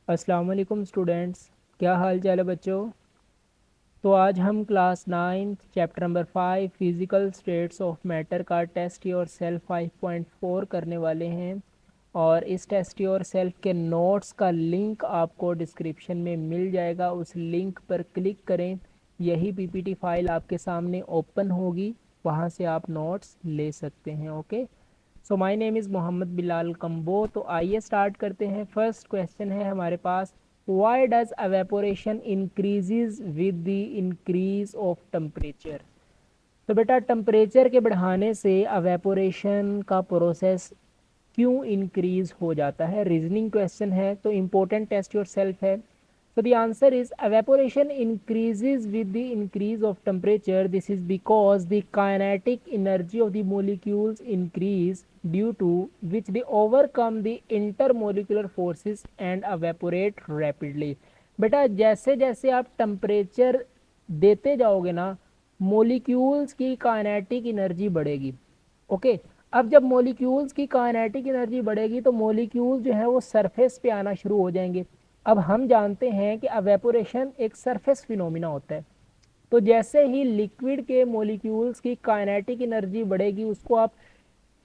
अस्सलाम वालेकुम स्टूडेंट्स, क्या हाल चाल है बच्चों। तो आज हम class 9 chapter number 5 physical states of matter का टेस्ट योर सेल्फ 5.4 करने वाले हैं। और इस टेस्ट योर सेल्फ के नोट्स का लिंक आपको डिस्क्रिप्शन में मिल जाएगा, उस लिंक पर क्लिक करें। यही पीपीटी फाइल आपके सामने ओपन होगी, वहाँ से आप नोट्स ले सकते हैं। Okay, so my name is Mohammad Bilal Kambo. तो आइए स्टार्ट करते हैं। फर्स्ट क्वेश्चन है हमारे पास, why does evaporation increases with the increase of temperature. तो बेटा टेम्परेचर के बढ़ाने से एवेपोरेशन का प्रोसेस क्यों इंक्रीज हो जाता है। रीजनिंग क्वेश्चन है तो इम्पोर्टेंट टेस्ट योर सेल्फ है। So the answer is evaporation increases with the increase of temperature. This is because the kinetic energy of the molecules increase, due to which they overcome the intermolecular forces and evaporate rapidly. बेटा जैसे जैसे आप temperature देते जाओगे ना, molecules की kinetic energy बढ़ेगी। Okay, अब जब मोलिक्यूल्स की काइनेटिक एनर्जी बढ़ेगी तो मोलिक्यूल्स जो है वो सरफेस पे आना शुरू हो जाएंगे। अब हम जानते हैं कि एवेपोरेशन एक सरफेस फिनोमिना होता है। तो जैसे ही लिक्विड के मोलिक्यूल्स की काइनेटिक एनर्जी बढ़ेगी, उसको आप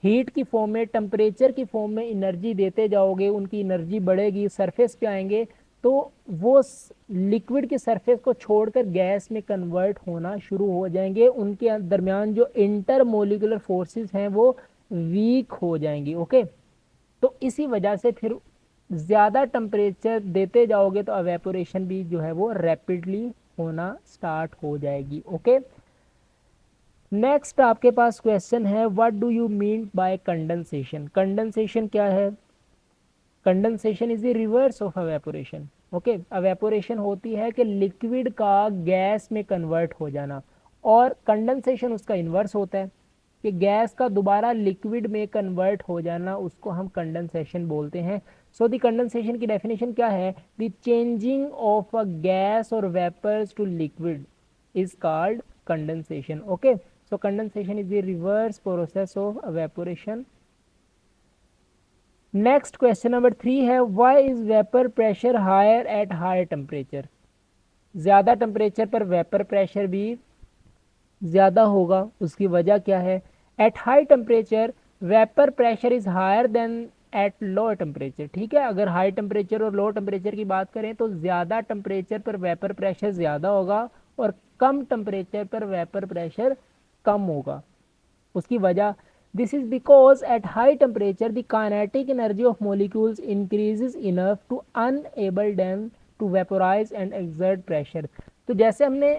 हीट की फॉर्म में, टेम्परेचर की फॉर्म में एनर्जी देते जाओगे, उनकी एनर्जी बढ़ेगी, सरफेस पे आएंगे, तो वो लिक्विड के सरफेस को छोड़कर गैस में कन्वर्ट होना शुरू हो जाएंगे। उनके दरमियान जो इंटरमोलिकुलर फोर्सेस हैं वो वीक हो जाएंगी। ओके, तो इसी वजह से फिर ज़्यादा टेम्परेचर देते जाओगे तो एवेपोरेशन भी जो है वो रैपिडली होना स्टार्ट हो जाएगी। ओके, नेक्स्ट आपके पास क्वेश्चन है, what do you mean bye condensation. Condensation क्या है। Condensation is the reverse of evaporation. Okay, evaporation होती है कि लिक्विड का गैस में कन्वर्ट हो जाना, और कंडेंसेशन उसका इन्वर्स होता है कि गैस का दोबारा लिक्विड में कन्वर्ट हो जाना, उसको हम कंडेंसेशन बोलते हैं। सो द कंडेंसेशन की डेफिनेशन क्या है, the changing of a gas और vapours to liquid is called condensation. Okay, so condensation is the reverse process of evaporation. Next question number 3 है, why is vapor pressure higher at higher temperature। ज़्यादा temperature पर vapour pressure भी ज़्यादा होगा, उसकी वजह क्या है। At high temperature vapour pressure is higher than at low temperature. ठीक है, अगर हाई टेम्परेचर और लो टेम्परेचर की बात करें तो ज़्यादा टेम्परेचर पर वेपर प्रेशर ज़्यादा होगा और कम टेम्परेचर पर वेपर प्रेशर कम होगा। उसकी वजह, this is because at high temperature the kinetic energy of molecules increases enough to enable them to vaporise and exert pressure. तो जैसे हमने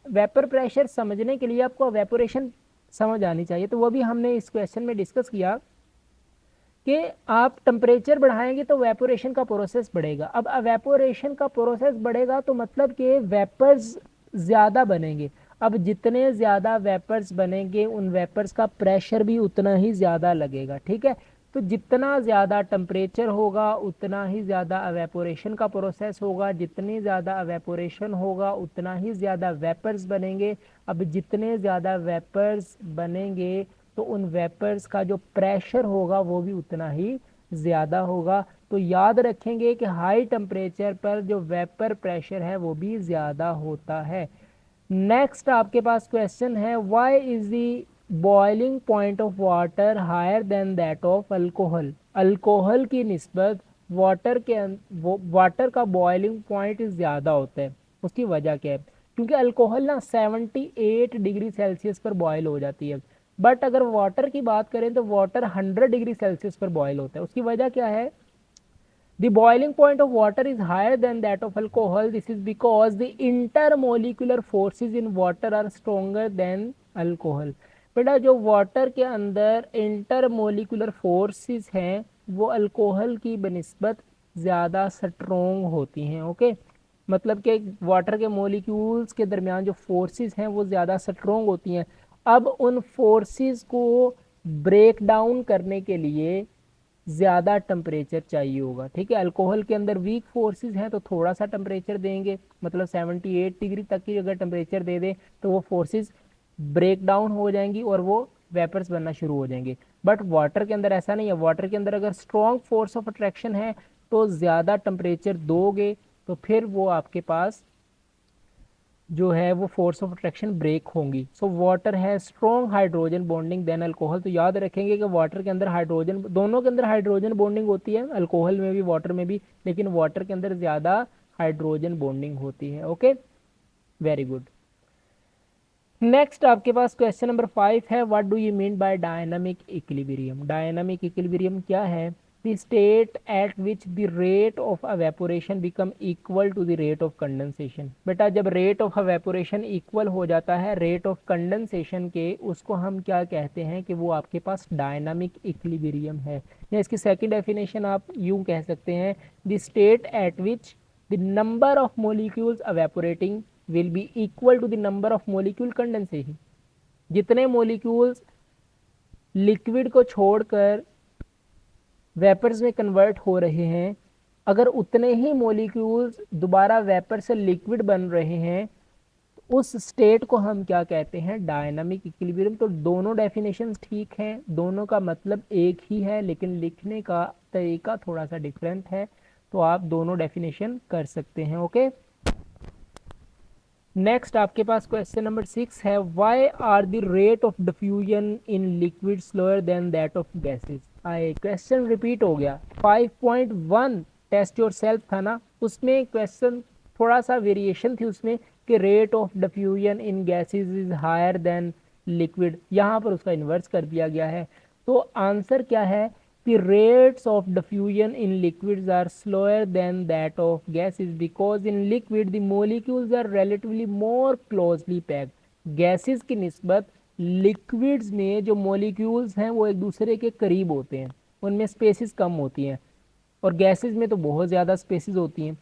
वेपर प्रेशर समझने के लिए आपको वेपोरेशन समझ आनी चाहिए, तो वो भी हमने इस क्वेश्चन में डिस्कस किया कि आप टेम्परेचर बढ़ाएंगे तो वेपोरेशन का प्रोसेस बढ़ेगा। अब वेपोरेशन का प्रोसेस बढ़ेगा तो मतलब कि वेपर्स ज़्यादा बनेंगे। अब जितने ज़्यादा वेपर्स बनेंगे उन वेपर्स का प्रेशर भी उतना ही ज़्यादा लगेगा। ठीक है, तो जितना ज़्यादा टेम्परेचर होगा उतना ही ज़्यादा एवेपोरेशन का प्रोसेस होगा, जितनी ज़्यादा एवेपोरेशन होगा उतना ही ज़्यादा वेपर्स बनेंगे। अब जितने ज़्यादा वेपर्स बनेंगे तो उन वेपर्स का जो प्रेशर होगा वो भी उतना ही ज़्यादा होगा। तो याद रखेंगे कि हाई टेम्परेचर पर जो वेपर प्रेशर है वो भी ज़्यादा होता है। नेक्स्ट आपके पास क्वेश्चन है, why is the boiling point of water higher than that of alcohol. Alcohol की निस्बत वाटर का बॉइलिंग पॉइंट ज़्यादा होता है। उसकी वजह क्या है, क्योंकि अल्कोहल ना 78 डिग्री सेल्सियस पर बॉयल हो जाती है, बट अगर वाटर की बात करें तो वाटर 100 डिग्री सेल्सियस पर बॉयल होता है। उसकी वजह क्या है, the boiling point of water is higher than that of alcohol. This is because the intermolecular forces in water are stronger than alcohol. बेटा जो वाटर के अंदर इंटरमोलिकुलर फोर्सेस हैं वो अल्कोहल की बनिस्बत ज़्यादा स्ट्रोंग होती हैं। ओके, मतलब कि वाटर के मोलिक्यूल्स के दरमियान जो फोर्सेस हैं वो ज़्यादा स्ट्रोंग होती हैं। अब उन फोर्सेस को ब्रेक डाउन करने के लिए ज़्यादा टेम्परेचर चाहिए होगा। ठीक है, अल्कोहल के अंदर वीक फोर्सेस हैं तो थोड़ा सा टेम्परेचर देंगे, मतलब 78 डिग्री तक की अगर टेम्परेचर दे दें तो वो फोर्सेस ब्रेक डाउन हो जाएंगी और वो वेपर्स बनना शुरू हो जाएंगे। बट वाटर के अंदर ऐसा नहीं है, वाटर के अंदर अगर स्ट्रॉन्ग फोर्स ऑफ अट्रैक्शन है तो ज़्यादा टेम्परेचर दोगे तो फिर वो आपके पास जो है वो फोर्स ऑफ अट्रैक्शन ब्रेक होंगी। सो वाटर है strong hydrogen bonding than alcohol. तो याद रखेंगे कि वाटर के अंदर हाइड्रोजन, दोनों के अंदर हाइड्रोजन बॉन्डिंग होती है, अल्कोहल में भी वाटर में भी, लेकिन वाटर के अंदर ज़्यादा हाइड्रोजन बॉन्डिंग होती है। Okay, very good. नेक्स्ट आपके पास क्वेश्चन नंबर 5 है, what do you mean by dynamic equilibrium. Dynamic equilibrium क्या है? The state at which the rate of evaporation become equal to the rate of condensation. बेटा जब rate of evaporation equal हो जाता है रेट ऑफ कंडेंसेशन के, उसको हम क्या कहते हैं कि वो आपके पास डायनामिक इक्विलिब्रियम है। या इसकी सेकंड डेफिनेशन आप यूं कह सकते हैं, the state at which the number of molecules evaporating will be equal to the number of molecule condensation. जितने मोलिक्यूल्स लिक्विड को छोड़कर वेपर्स में कन्वर्ट हो रहे हैं, अगर उतने ही मोलिक्यूल्स दोबारा वेपर से लिक्विड बन रहे हैं, तो उस स्टेट को हम क्या कहते हैं? Dynamic equilibrium. तो दोनों डेफिनेशंस ठीक हैं, दोनों का मतलब एक ही है, लेकिन लिखने का तरीका थोड़ा सा डिफरेंट है, तो आप दोनों डेफिनेशन कर सकते हैं। ओके, नेक्स्ट आपके पास क्वेश्चन नंबर 6 है, why are the rate of diffusion in liquid slower than that of gases. आए क्वेश्चन रिपीट हो गया। 5.1 टेस्ट योर सेल्फ था ना, उसमें क्वेश्चन थोड़ा सा वेरिएशन थी उसमें कि rate of diffusion in gases is higher than liquid, यहाँ पर उसका इन्वर्स कर दिया गया है। तो आंसर क्या है? The rates of diffusion in liquids are slower than that of gases because in liquid the molecules are relatively more closely packed. Gases की निस्बत liquids में जो molecules हैं वो एक दूसरे के करीब होते हैं, उनमें spaces कम होती हैं, और gases में तो बहुत ज़्यादा spaces होती हैं।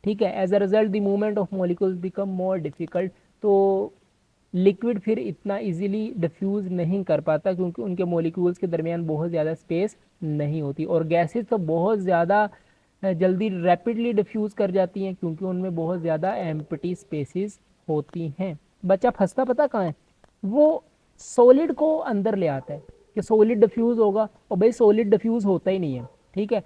ठीक है, as a result the movement of molecules become more difficult. तो लिक्विड फिर इतना इजीली डिफ्यूज़ नहीं कर पाता क्योंकि उनके मॉलिक्यूल्स के दरमियान बहुत ज़्यादा स्पेस नहीं होती, और गैसेस तो बहुत ज़्यादा जल्दी रैपिडली डिफ्यूज़ कर जाती हैं क्योंकि उनमें बहुत ज़्यादा एम्प्टी स्पेसेस होती हैं। बच्चा फंसता पता कहाँ है? वो सॉलिड को अंदर ले आता है कि सॉलिड डिफ्यूज़ होगा, और भाई सॉलिड डिफ्यूज़ होता ही नहीं है। ठीक है,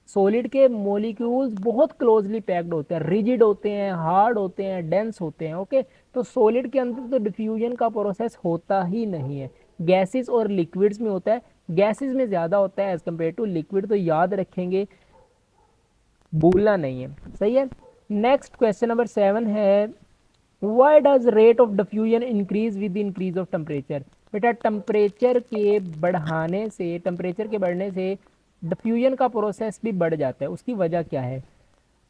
सॉलिड के मॉलिक्यूल्स बहुत क्लोजली पैक्ड होते हैं, रिजिड होते हैं, हार्ड होते हैं, डेंस होते हैं। ओके, तो सॉलिड के अंदर तो डिफ्यूजन का प्रोसेस होता ही नहीं है, गैसेस और लिक्विड्स में होता है। गैसेस में ज़्यादा होता है एज कम्पेयर टू लिक्विड, तो याद रखेंगे, भूलना नहीं है। सही है। नेक्स्ट क्वेश्चन नंबर 7 है, why does rate of diffusion increase with increase of temperature. बेटा टेम्परेचर के बढ़ाने से, टेम्परेचर के बढ़ने से डिफ्यूजन का प्रोसेस भी बढ़ जाता है। उसकी वजह क्या है?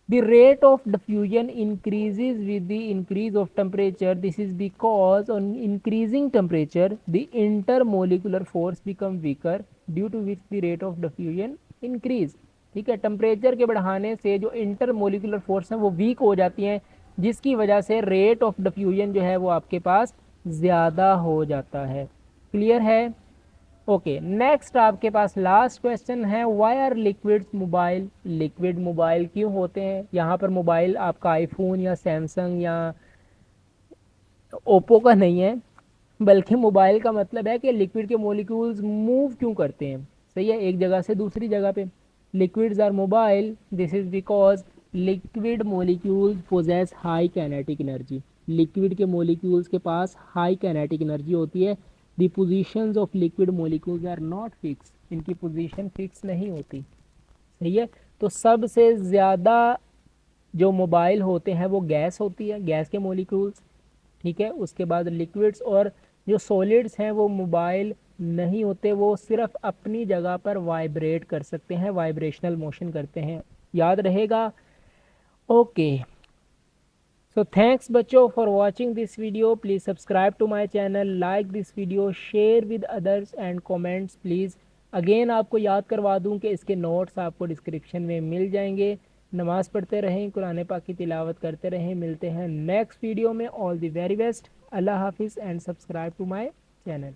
The rate of diffusion increases with the increase of temperature. This is because on increasing temperature, the intermolecular force become weaker, due to which the rate of diffusion increase. ठीक है, टेम्परेचर के बढ़ाने से जो इंटरमोलिकुलर फोर्स है वो week हो जाती हैं, जिसकी वजह से रेट ऑफ डिफ्यूजन जो है वो आपके पास ज़्यादा हो जाता है। क्लियर है? ओके, नेक्स्ट आपके पास लास्ट क्वेश्चन है, why are liquids mobile. Liquid mobile क्यों होते हैं? यहाँ पर मोबाइल आपका आईफोन या सैमसंग या ओप्पो का नहीं है, बल्कि मोबाइल का मतलब है कि लिक्विड के मॉलिक्यूल्स मूव क्यों करते हैं। सही है, एक जगह से दूसरी जगह पे। Liquids are mobile, this is because liquid molecules possess high kinetic energy. Liquid के मॉलिक्यूल्स के पास हाई काइनेटिक एनर्जी होती है। The positions of liquid molecules are not fix, इनकी पोजीशन फिक्स नहीं होती। सही है, तो सबसे ज़्यादा जो मोबाइल होते हैं वो गैस होती है, गैस के मॉलिक्यूल्स। ठीक है, उसके बाद लिक्विड्स, और जो सॉलिड्स हैं वो मोबाइल नहीं होते, वो सिर्फ अपनी जगह पर वाइब्रेट कर सकते हैं, वाइब्रेशनल मोशन करते हैं। याद रहेगा? ओके, so thanks बच्चों for watching this video. Please subscribe to my channel, like this video, share with others and comments please. Again आपको याद करवा दूं कि इसके नोट्स आपको डिस्क्रिप्शन में मिल जाएंगे। नमाज़ पढ़ते रहें, कुरान पाक की तिलावत करते रहें। मिलते हैं नेक्स्ट वीडियो में। All the very best. अल्लाह हाफिज़ and subscribe to my channel.